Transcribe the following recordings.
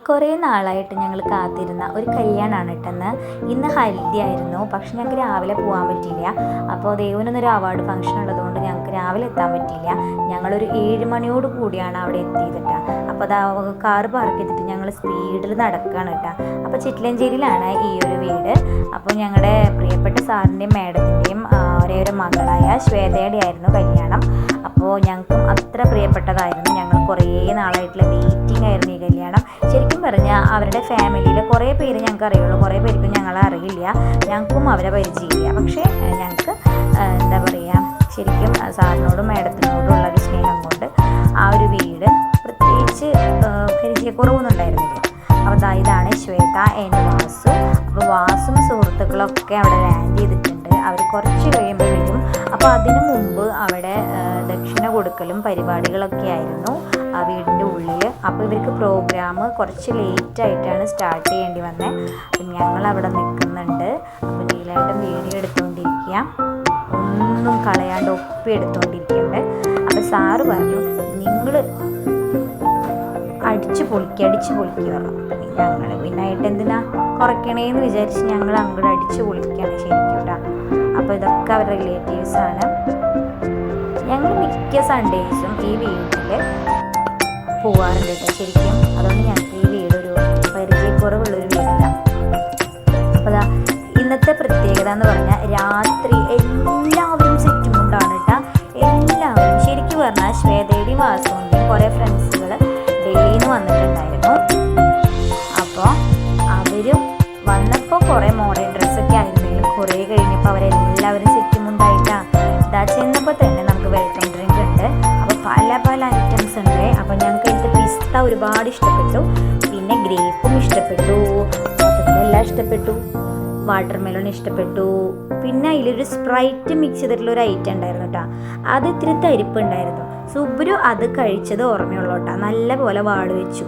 കുറേ നാളായിട്ട് ഞങ്ങൾ കാത്തിരുന്ന ഒരു കല്യാണമാണ് കേട്ടെന്ന്. ഇന്ന് ഹൽദി ആയിരുന്നു, പക്ഷെ ഞങ്ങൾക്ക് രാവിലെ പോകാൻ പറ്റിയില്ല. അപ്പോൾ ദേവനൊന്നൊരു അവാർഡ് ഫംഗ്ഷൻ ഉള്ളതുകൊണ്ട് ഞങ്ങൾക്ക് രാവിലെ എത്താൻ പറ്റിയില്ല. ഞങ്ങളൊരു 7 മണിയോട് കൂടിയാണ് അവിടെ എത്തിയത്. അപ്പോൾ അതാ കാറ് പാർക്ക് ചെയ്തിട്ട് ഞങ്ങൾ സ്പീഡിൽ നടക്കുകയാണ് കേട്ടോ. അപ്പോൾ ചിറ്റിലഞ്ചേരിയിലാണ് ഈ ഒരു വീട്. അപ്പോൾ ഞങ്ങളുടെ പ്രിയപ്പെട്ട സാറിൻ്റെയും മാഡത്തിൻ്റെയും ഒരേ ഒരു മകളായ ശ്വേതയുടെ ആയിരുന്നു കല്യാണം. അപ്പോൾ ഞങ്ങൾക്കും അത്ര പ്രിയപ്പെട്ടതായിരുന്നു. ഞങ്ങൾ കുറേ നാളായിട്ടുള്ള വെയിറ്റിംഗ് ആയിരുന്നു ഈ കല്യാണം. ശരിക്കും പറഞ്ഞാൽ അവരുടെ ഫാമിലിയിൽ കുറേ പേര് ഞങ്ങൾക്ക് അറിയുള്ളൂ, കുറേ പേർക്കും ഞങ്ങളെ അറിയില്ല, ഞങ്ങൾക്കും അവരെ പരിചയമില്ല. പക്ഷേ ഞങ്ങൾക്ക് എന്താ പറയുക, ശരിക്കും സാറിനോടും മാഡത്തിനോടും ഉള്ള ഒരു സ്നേഹം കൊണ്ട് ആ ഒരു വീട് പ്രത്യേകിച്ച് പരിചയക്കുറവൊന്നും ഉണ്ടായിരുന്നില്ല. അപ്പോൾ ഇതാണ് ശ്വേത ആൻഡ് വാസു. അപ്പോൾ വാസും സുഹൃത്തുക്കളൊക്കെ അവിടെ ലാൻഡ് ചെയ്തിട്ടുണ്ട്. അവർ കുറച്ച് കഴിയുമ്പോൾ വരും. അപ്പോൾ അതിനു മുമ്പ് അവിടെ ദക്ഷിണ കൊടുക്കലും പരിപാടികളൊക്കെ ആയിരുന്നു ആ വീടിൻ്റെ ഉള്ളിൽ. അപ്പോൾ ഇവർക്ക് പ്രോഗ്രാം കുറച്ച് ലേറ്റായിട്ടാണ് സ്റ്റാർട്ട് ചെയ്യേണ്ടി വന്നത്. അപ്പം ഞങ്ങളവിടെ നിൽക്കുന്നുണ്ട്. അപ്പോൾ നീലായിട്ടും വീഡിയോ എടുത്തുകൊണ്ടിരിക്കുക, ഒന്നും കളയാണ്ട് ഒപ്പി എടുത്തുകൊണ്ടിരിക്കുന്നുണ്ട്. അപ്പോൾ സാറ് പറഞ്ഞു, നിങ്ങൾ അടിച്ച് പൊളിക്കുക പറഞ്ഞു. ഞങ്ങൾ പിന്നായിട്ട് എന്തിനാ കുറയ്ക്കണേന്ന് വിചാരിച്ച് ഞങ്ങൾ അങ്ങോട്ട് അടിച്ച് പൊളിക്കുകയാണ് ശരിക്കും കേട്ടോ. അപ്പോൾ ഇതൊക്കെ അവരുടെ റിലേറ്റീവ്സാണ്. ഞങ്ങൾ മിക്ക സൺഡേയ്സും ഈ വീട്ടിൽ പോവാറുണ്ട് കേട്ടോ ശരിക്കും. അതുകൊണ്ട് ഞങ്ങൾക്ക് ഈ വീടൊരു പരിചയക്കുറവുള്ളൊരു വീടല്ല. അപ്പോൾ ഇന്നത്തെ പ്രത്യേകത എന്ന് പറഞ്ഞാൽ രാത്രി എല്ലാവരും സെറ്റുമുണ്ടാണ് കേട്ടോ. എല്ലാവരും ശരിക്കും പറഞ്ഞാൽ ശ്വേതയുടെയും വാസുവിൻ്റെയും കുറേ ഫ്രണ്ട്സുകൾ ഡൽഹിയിൽ നിന്ന് വന്നിട്ടുണ്ടായിരുന്നു. അപ്പോൾ അവരും വന്നപ്പോൾ കുറേ മോഡേൺ ഡ്രസ്സൊക്കെ ആയിരുന്നെങ്കിലും കുറേ കഴിഞ്ഞപ്പോൾ അവരെല്ലാവരും സെറ്റുമുണ്ടായിട്ടാണ്. ഇതാ ചെന്നപ്പോൾ തന്നെ നമുക്ക് വെൽക്കം ഡ്രിങ്ക് ഉണ്ട്. അപ്പോൾ പല പല ഐറ്റംസ് ഉണ്ട്. അപ്പോൾ ഞങ്ങൾക്ക് ഇതിൻ്റെ പിസ്ത ഒരുപാട് ഇഷ്ടപ്പെട്ടു, പിന്നെ ഗ്രേപ്പും ഇഷ്ടപ്പെട്ടു, എല്ലാം ഇഷ്ടപ്പെട്ടു, വാട്ടർ മെലോൺ ഇഷ്ടപ്പെട്ടു. പിന്നെ അതിലൊരു സ്പ്രൈറ്റ് മിക്സ് ചെയ്തിട്ടുള്ള ഒരു ഐറ്റം ഉണ്ടായിരുന്നു കേട്ടോ. അത് ഇത്തിരി തരിപ്പുണ്ടായിരുന്നു. സുബ്രു അത് കഴിച്ചത് ഓർമ്മയുള്ളൂ കേട്ടോ. നല്ല പോലെ വാട് വെച്ചു.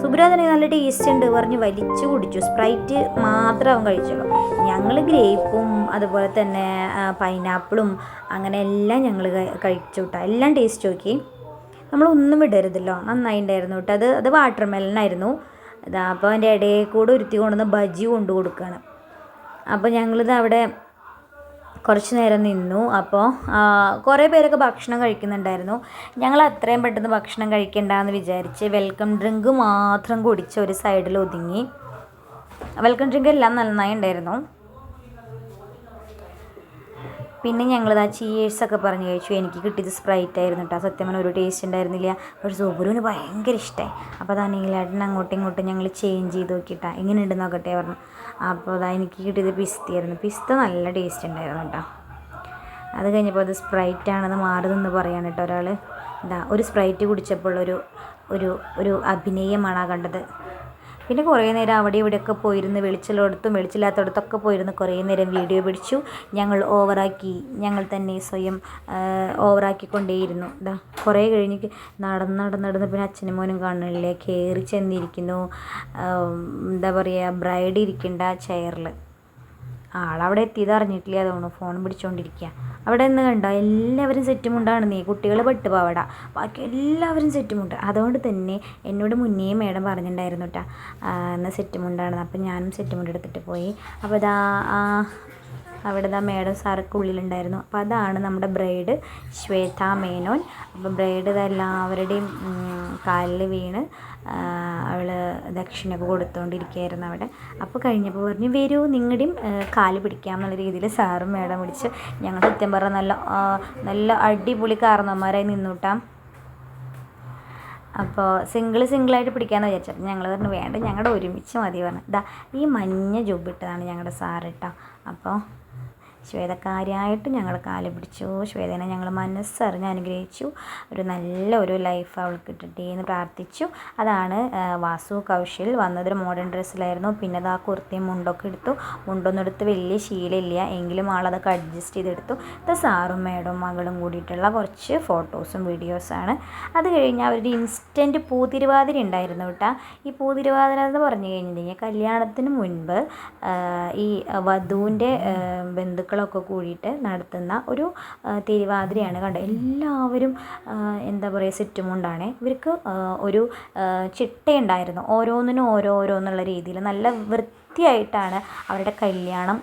സുബ്രു അതിന് നല്ല ടേസ്റ്റ് ഉണ്ട് പറഞ്ഞ് വലിച്ചു കുടിച്ചു. സ്പ്രൈറ്റ് മാത്രം അവൻ കഴിച്ചുള്ളൂ. ഞങ്ങൾ ഗ്രേപ്പും അതുപോലെ തന്നെ പൈനാപ്പിളും അങ്ങനെ എല്ലാം ഞങ്ങൾ കഴിച്ചു കേട്ടോ. എല്ലാം ടേസ്റ്റ് നോക്കി, നമ്മളൊന്നും വിടരുതല്ലോ. നന്നായി ഉണ്ടായിരുന്നു കേട്ടോ. അത് വാട്ടർ മെലനായിരുന്നു. ഇതാ അപ്പോൾ അതിൻ്റെ ഇടയിൽ കൂടെ ഉരുത്തി കൊണ്ടുവന്ന് ബജി കൊണ്ടു കൊടുക്കുകയാണ്. അപ്പോൾ ഞങ്ങളിത് അവിടെ കുറച്ച് നേരം നിന്നു. അപ്പോൾ കുറേ പേരൊക്കെ ഭക്ഷണം കഴിക്കുന്നുണ്ടായിരുന്നു. ഞങ്ങൾ അത്രയും പെട്ടെന്ന് ഭക്ഷണം കഴിക്കണ്ടെന്ന് വിചാരിച്ച് വെൽക്കം ഡ്രിങ്ക് മാത്രം കുടിച്ച് ഒരു സൈഡിൽ ഒതുങ്ങി. വെൽക്കം ഡ്രിങ്ക് എല്ലാം നന്നായി ഉണ്ടായിരുന്നു. പിന്നെ ഞങ്ങളിതാ ചീയേഴ്സൊക്കെ പറഞ്ഞ് കഴിച്ചു. എനിക്ക് കിട്ടിയത് സ്പ്രൈറ്റ് ആയിരുന്നു കേട്ടോ. സത്യം പറഞ്ഞാൽ ഒരു ടേസ്റ്റ് ഉണ്ടായിരുന്നില്ല. പക്ഷേ സുബ്രുവിന് ഭയങ്കര ഇഷ്ടമായി. അപ്പോൾ അതാ നീലാട്ടൻ അങ്ങോട്ടും ഇങ്ങോട്ടും ഞങ്ങൾ ചേഞ്ച് ചെയ്ത് നോക്കിയിട്ടാ എങ്ങനെയുണ്ട് നോക്കട്ടെ പറഞ്ഞു. അപ്പോൾ അതാ എനിക്ക് കിട്ടിയത് പിസ്തയായിരുന്നു. പിസ്ത നല്ല ടേസ്റ്റ് ഉണ്ടായിരുന്നു കേട്ടോ. അത് കഴിഞ്ഞപ്പോൾ അത് സ്പ്രൈറ്റ് ആണെന്ന് മാറി നിന്ന് പറയാണ് കേട്ടോ ഒരാൾ. ഇതാ ഒരു സ്പ്രൈറ്റ് കുടിച്ചപ്പോൾ ഒരു അഭിനയമാണ് ആ കണ്ടത്. പിന്നെ കുറേ നേരം അവിടെ ഇവിടെയൊക്കെ പോയിരുന്ന് വെളിച്ചിലോടത്തും വെളിച്ചില്ലാത്തടത്തൊക്കെ പോയിരുന്ന് കുറേ നേരം വീഡിയോ പിടിച്ചു. ഞങ്ങൾ ഞങ്ങൾ തന്നെ സ്വയം ഓവറാക്കിക്കൊണ്ടേയിരുന്നു. ഇതാ കുറേ കഴിഞ്ഞ് നടന്ന് പിന്നെ അച്ഛനും മോനും കാണുന്നില്ലേ, കയറി ചെന്നിരിക്കുന്നു. എന്താ പറയുക, ബ്രൈഡ് ഇരിക്കേണ്ട ചെയറിൽ. ആളവിടെ എത്തിയത് അറിഞ്ഞിട്ടില്ല, അതുകൊണ്ട് ഫോൺ പിടിച്ചുകൊണ്ടിരിക്കുക. അവിടെ നിന്ന് കണ്ടോ, എല്ലാവരും സെറ്റുമുണ്ടാണ്. നീ കുട്ടികൾ പെട്ടുപാവട, ബാക്കി എല്ലാവരും സെറ്റുമുണ്ട്. അതുകൊണ്ട് തന്നെ എന്നോട് മുന്നേ മേഡം പറഞ്ഞിട്ടുണ്ടായിരുന്നു കേട്ടോ എന്നാൽ സെറ്റുമുണ്ടാണെന്ന്. അപ്പം ഞാനും സെറ്റുമുണ്ട് എടുത്തിട്ട് പോയി. അപ്പോൾ അവിടെ മേഡം സാറൊക്കെ ഉള്ളിലുണ്ടായിരുന്നു. അപ്പോൾ അതാണ് നമ്മുടെ ബ്രൈഡ് ശ്വേത മേനോൻ. അപ്പോൾ ബ്രൈഡ് എല്ലാവരുടെയും കാലിൽ വീണ് അവൾ ദക്ഷിണയൊക്കെ കൊടുത്തുകൊണ്ടിരിക്കുകയായിരുന്നു അവിടെ. അപ്പോൾ കഴിഞ്ഞപ്പോൾ പറഞ്ഞു, വരൂ നിങ്ങളുടെയും കാല് പിടിക്കാമെന്നുള്ള രീതിയിൽ സാറും മേഡം പിടിച്ച് ഞങ്ങൾ സത്യം പറഞ്ഞാൽ നല്ല അടിപൊളി കാരണവന്മാരായി നിന്നൂട്ടാം. അപ്പോൾ സിംഗിളായിട്ട് പിടിക്കാമെന്ന് വിചാരിച്ചത്. ഞങ്ങൾ പറഞ്ഞു വേണ്ട, ഞങ്ങളുടെ ഒരുമിച്ച് മതി പറഞ്ഞു. ഇതാ ഈ മഞ്ഞ ജോബിട്ടതാണ് ഞങ്ങളുടെ സാറ് കേട്ടോ. അപ്പോൾ ശ്വേതക്കാരിയായിട്ട് ഞങ്ങൾ കാല് പിടിച്ചു. ശ്വേതനെ ഞങ്ങൾ മനസ്സറിഞ്ഞ് അനുഗ്രഹിച്ചു. നല്ലൊരു ലൈഫ് അവൾക്ക് കിട്ടട്ടെ എന്ന് പ്രാർത്ഥിച്ചു. അതാണ് വാസു കൗശൽ വന്നതൊരു മോഡേൺ ഡ്രസ്സിലായിരുന്നു. പിന്നെ അത് ആ കുർത്തിയും മുണ്ടൊക്കെ എടുത്തു. മുണ്ടൊന്നും എടുത്ത് വലിയ ശീലമില്ല, എങ്കിലും ആളതൊക്കെ അഡ്ജസ്റ്റ് ചെയ്തെടുത്തു. ഇത് സാറും മേഡവും മകളും കൂടിയിട്ടുള്ള കുറച്ച് ഫോട്ടോസും വീഡിയോസാണ്. അത് കഴിഞ്ഞ് അവരുടെ ഇൻസ്റ്റൻറ്റ് പൂതിരുവാതിര ഉണ്ടായിരുന്നു കേട്ടോ. ഈ പൂതിരുവാതിര എന്ന് പറഞ്ഞു കഴിഞ്ഞിട്ടുണ്ടെങ്കിൽ കല്യാണത്തിന് മുൻപ് ഈ വധുവിൻ്റെ ബന്ധുക്കൾ മക്കളൊക്കെ കൂടിയിട്ട് നടത്തുന്ന ഒരു തിരുവാതിരയാണ് കണ്ടത്. എല്ലാവരും എന്താ പറയുക സെറ്റുമുണ്ടാണ്. ഇവർക്ക് ഒരു ചിട്ടയുണ്ടായിരുന്നു, ഓരോന്നിനും ഓരോന്നുള്ള രീതിയിൽ നല്ല വൃത്തിയായിട്ടാണ് അവരുടെ കല്യാണം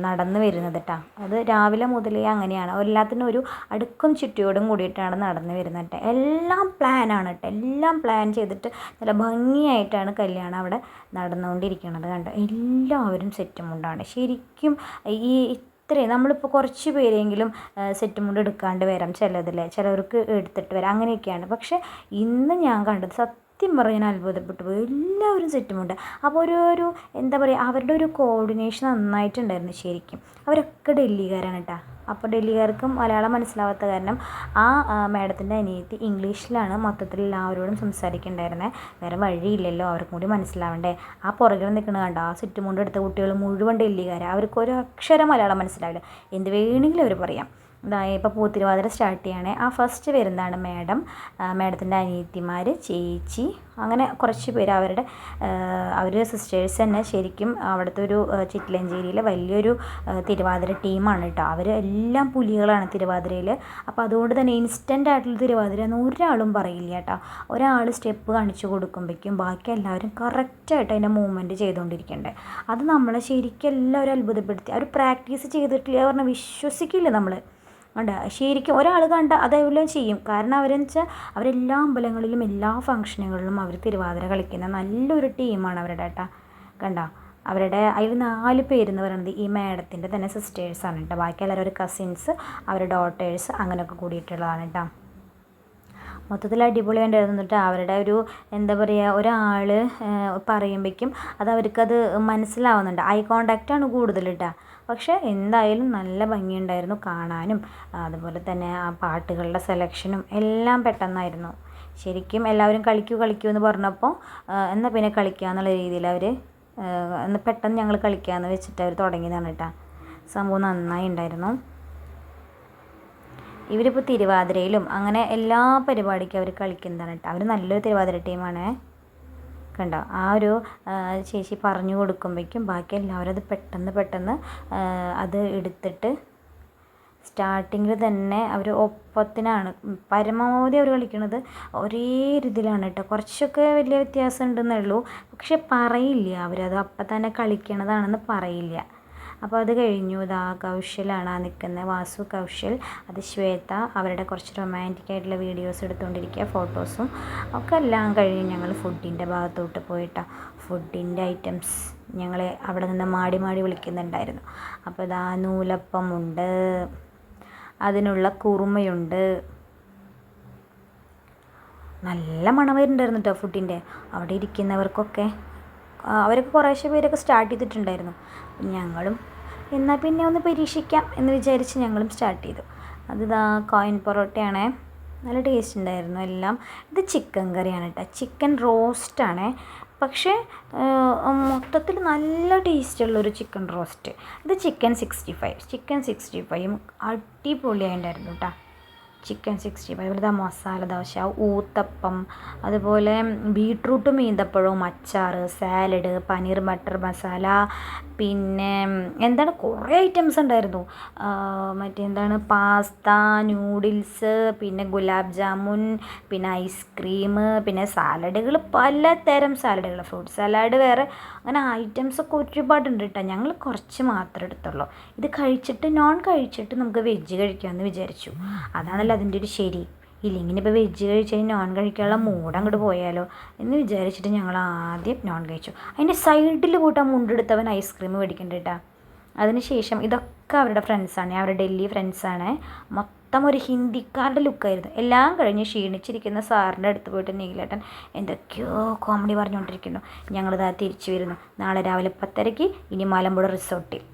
നടന്നു വരുന്നത് കേട്ടോ. അത് രാവിലെ മുതലേ അങ്ങനെയാണ്, എല്ലാത്തിനും ഒരു അടുക്കും ചിട്ടയോടും കൂടിയിട്ടാണ് നടന്നു വരുന്നത് കേട്ടോ. എല്ലാം പ്ലാനാണ് കേട്ടോ, എല്ലാം പ്ലാൻ ചെയ്തിട്ട് നല്ല ഭംഗിയായിട്ടാണ് കല്യാണം അവിടെ നടന്നുകൊണ്ടിരിക്കുന്നത് കണ്ടോ. എല്ലാവരും സെറ്റുമുണ്ടാണ് ശരിക്കും. ഈ ഇത്രയും നമ്മളിപ്പോൾ കുറച്ച് പേരെങ്കിലും സെറ്റ് മുണ്ട് എടുക്കാണ്ട് വരാം ചിലതില്ലേ, ചിലവർക്ക് എടുത്തിട്ട് വരാം, അങ്ങനെയൊക്കെയാണ്. പക്ഷേ ഇന്ന് ഞാൻ കണ്ടത് സത്യം പറഞ്ഞാൽ അത്ഭുതപ്പെട്ടു പോയി, എല്ലാവരും സെറ്റുമുണ്ട്. അപ്പോൾ ഒരു എന്താ പറയുക, അവരുടെ ഒരു കോർഡിനേഷൻ നന്നായിട്ടുണ്ടായിരുന്നു ശരിക്കും. അവരൊക്കെ ഡൽഹിക്കാരാണ് കേട്ടോ. അപ്പോൾ ഡൽഹിക്കാർക്കും മലയാളം മനസ്സിലാവാത്ത കാരണം ആ മാഡത്തിൻ്റെ അനിയത്തി ഇംഗ്ലീഷിലാണ് മൊത്തത്തിൽ എല്ലാവരോടും സംസാരിക്കുന്നുണ്ടായിരുന്നത്. വേറെ വഴിയില്ലല്ലോ, അവർക്കും കൂടി മനസ്സിലാവണ്ടേ. ആ പുറകിൽ നിൽക്കുന്നത് കണ്ടോ, ആ ചുറ്റുമുണ്ട് എടുത്ത കുട്ടികൾ മുഴുവൻ ഡൽഹിക്കാരാണ്. അവർക്ക് ഒരു അക്ഷരം മലയാളം മനസ്സിലാവില്ല, എന്ത് വേണമെങ്കിലും അവർ പറയാം. ഇതായി ഇപ്പോൾ പൂത്തിരുവാതിര സ്റ്റാർട്ട് ചെയ്യണേ. ആ ഫസ്റ്റ് വരുന്നതാണ് മാഡത്തിൻ്റെ അനിയത്തിമാർ, ചേച്ചി, അങ്ങനെ കുറച്ച് പേര് അവർ സിസ്റ്റേഴ്സ് തന്നെ. ശരിക്കും അവിടുത്തെ ഒരു ചിറ്റിലഞ്ചേരിയിലെ വലിയൊരു തിരുവാതിര ടീമാണ് കേട്ടോ. അവർ എല്ലാം പുലികളാണ് തിരുവാതിരയിൽ. അപ്പോൾ അതുകൊണ്ട് തന്നെ ഇൻസ്റ്റൻ്റ് ആയിട്ടുള്ള തിരുവാതിര എന്ന് ഒരാളും പറയില്ല കേട്ടോ. ഒരാൾ സ്റ്റെപ്പ് കാണിച്ചു കൊടുക്കുമ്പോഴേക്കും ബാക്കി എല്ലാവരും കറക്റ്റായിട്ട് അതിൻ്റെ മൂവ്മെൻറ്റ് ചെയ്തുകൊണ്ടിരിക്കണ്ടേ. അത് നമ്മളെ ശരിക്കും എല്ലാവരും അത്ഭുതപ്പെടുത്തി. അവർ പ്രാക്ടീസ് ചെയ്തിട്ടില്ല പറഞ്ഞാൽ വിശ്വസിക്കില്ല നമ്മൾ. ഉണ്ട് ശരിക്കും ഒരാൾ കണ്ട അതേപോലെ ചെയ്യും. കാരണം അവരെന്ന് വെച്ചാൽ അവരെല്ലാ അമ്പലങ്ങളിലും എല്ലാ ഫങ്ഷനുകളിലും അവർ തിരുവാതിര കളിക്കുന്ന നല്ലൊരു ടീമാണ് അവരുടെ കേട്ടോ. കണ്ടോ, അവരുടെ അതിൽ 4 പേരെന്ന് പറയുന്നത് ഈ മാഡത്തിൻ്റെ തന്നെ സിസ്റ്റേഴ്സാണ് കേട്ടോ. ബാക്കി എല്ലാവരും ഒരു കസിൻസ്, അവരുടെ ഡോട്ടേഴ്സ്, അങ്ങനെയൊക്കെ കൂടിയിട്ടുള്ളതാണ് കേട്ടോ. മൊത്തത്തിൽ അടിപൊളിയായിട്ടായിരുന്നു കേട്ടോ. അവരുടെ ഒരു എന്താ പറയുക, ഒരാൾ പറയുമ്പോഴേക്കും അവർക്കത് മനസ്സിലാവുന്നുണ്ട്. ഐ കോണ്ടാക്റ്റാണ് കൂടുതൽ കേട്ടോ. പക്ഷേ എന്തായാലും നല്ല ഭംഗിയുണ്ടായിരുന്നു കാണാനും. അതുപോലെ തന്നെ ആ പാട്ടുകളുടെ സെലക്ഷനും എല്ലാം പെട്ടെന്നായിരുന്നു. ശരിക്കും എല്ലാവരും കളിക്കൂ എന്ന് പറഞ്ഞപ്പോൾ എന്നാൽ പിന്നെ കളിക്കുക എന്നുള്ള രീതിയിൽ അവർ എന്നാൽ പെട്ടെന്ന് ഞങ്ങൾ കളിക്കാമെന്ന് വെച്ചിട്ട് അവർ തുടങ്ങിയതാണ് കേട്ടോ. സംഭവം നന്നായി ഉണ്ടായിരുന്നു. ഇവരിപ്പോൾ തിരുവാതിരയിലും അങ്ങനെ എല്ലാ പരിപാടിക്കും അവർ കളിക്കുന്നതാണ് കേട്ടോ. അവർ നല്ലൊരു തിരുവാതിര ടീമാണ് കണ്ടോ. ആ ഒരു ചേച്ചി പറഞ്ഞു കൊടുക്കുമ്പോഴേക്കും ബാക്കി എല്ലാവരും അത് പെട്ടെന്ന് അത് എടുത്തിട്ട് സ്റ്റാർട്ടിങ്ങിൽ തന്നെ അവർ ഒപ്പത്തിനാണ് പരമാവധി അവർ കളിക്കുന്നത്. ഒരേ രീതിയിലാണ് കേട്ടോ. കുറച്ചൊക്കെ വലിയ വ്യത്യാസം ഉണ്ടെന്നേ ഉള്ളൂ. പക്ഷെ പറയില്ല, അവരത് അപ്പം തന്നെ കളിക്കണതാണെന്ന് പറയില്ല. അപ്പോൾ അത് കഴിഞ്ഞു. ഇതാ കൗശലാണ് ആ നിൽക്കുന്നത്, വാസു കൗശൽ. അത് ശ്വേത. അവരുടെ കുറച്ച് റൊമാൻറ്റിക് ആയിട്ടുള്ള വീഡിയോസ് എടുത്തുകൊണ്ടിരിക്കുക, ഫോട്ടോസും ഒക്കെ എല്ലാം കഴിഞ്ഞ് ഞങ്ങൾ ഫുഡിൻ്റെ ഭാഗത്തോട്ട് പോയിട്ടാണ്. ഫുഡിൻ്റെ ഐറ്റംസ് ഞങ്ങൾ അവിടെ നിന്ന് മാടി വിളിക്കുന്നുണ്ടായിരുന്നു. അപ്പോൾ ഇതാ നൂലപ്പമുണ്ട്, അതിനുള്ള കുറുമയുണ്ട്, നല്ല മണം വരുന്നുണ്ടായിരുന്നു കേട്ടോ ഫുഡിൻ്റെ. അവിടെ ഇരിക്കുന്നവർക്കൊക്കെ അവരൊക്കെ കുറേശ്ശെ പേരൊക്കെ സ്റ്റാർട്ട് ചെയ്തിട്ടുണ്ടായിരുന്നു. ഞങ്ങളും എന്നാൽ പിന്നെ ഒന്ന് പരീക്ഷിക്കാം എന്ന് വിചാരിച്ച് ഞങ്ങളും സ്റ്റാർട്ട് ചെയ്തു. അതിതാ കോയിൻ പൊറോട്ടയാണേ, നല്ല ടേസ്റ്റ് ഉണ്ടായിരുന്നു എല്ലാം. ഇത് ചിക്കൻ കറിയാണ് കേട്ടോ, ചിക്കൻ റോസ്റ്റാണേ. പക്ഷേ മൊത്തത്തിൽ നല്ല ടേസ്റ്റുള്ളൊരു ചിക്കൻ റോസ്റ്റ്. ഇത് ചിക്കൻ 65 അടിപൊളിയായിട്ടുണ്ടായിരുന്നു കേട്ടോ. ചിക്കൻ 65, അതുപോലെ മസാല ദോശ, ഊത്തപ്പം, അതുപോലെ ബീട്രൂട്ടും ഈന്തപ്പഴവും, അച്ചാർ, സാലഡ്, പനീർ ബട്ടർ മസാല, പിന്നെ എന്താണ് കുറേ ഐറ്റംസ് ഉണ്ടായിരുന്നു. മറ്റെന്താണ് പാസ്ത, നൂഡിൽസ്, പിന്നെ ഗുലാബ് ജാമുൻ, പിന്നെ ഐസ്ക്രീം, പിന്നെ സാലഡുകൾ, പലതരം സാലഡുകൾ, ഫ്രൂട്ട് സാലഡ് വേറെ, അങ്ങനെ ഐറ്റംസൊക്കെ ഒരുപാടുണ്ട് കേട്ടോ. ഞങ്ങൾ കുറച്ച് മാത്രമേ എടുത്തുള്ളൂ. ഇത് കഴിച്ചിട്ട് നോൺ കഴിച്ചിട്ട് നമുക്ക് വെജ് കഴിക്കാമെന്ന് വിചാരിച്ചു. അതാണല്ലോ അതിൻ്റെ ഒരു ശരി. ഇല്ലെങ്കിൽ ഇപ്പോൾ വെജ് കഴിച്ച് കഴിഞ്ഞാൽ നോൺ കഴിക്കാനുള്ള മൂഡ് അങ്ങോട്ട് പോയാലോ എന്ന് വിചാരിച്ചിട്ട് ഞങ്ങൾ ആദ്യം നോൺ കഴിച്ചു. അതിൻ്റെ സൈഡിൽ പോയിട്ട് ആ മുണ്ടെടുത്തവൻ ഐസ്ക്രീം മേടിക്കണ്ട കേട്ടോ. അതിനുശേഷം ഇതൊക്കെ അവരുടെ ഫ്രണ്ട്സാണ്, അവരുടെ ഡൽഹി ഫ്രണ്ട്സാണ്. മൊത്തം ഒരു ഹിന്ദിക്കാരുടെ ലുക്കായിരുന്നു. എല്ലാം കഴിഞ്ഞ് ക്ഷീണിച്ചിരിക്കുന്ന സാറിൻ്റെ അടുത്ത് പോയിട്ട് നീലേട്ടൻ എന്തൊക്കെയോ കോമഡി പറഞ്ഞുകൊണ്ടിരിക്കുന്നു. ഞങ്ങളിതാ തിരിച്ചു വരുന്നു. നാളെ രാവിലെ 10:30 ഇനി മലമ്പുഴ റിസോർട്ടിൽ.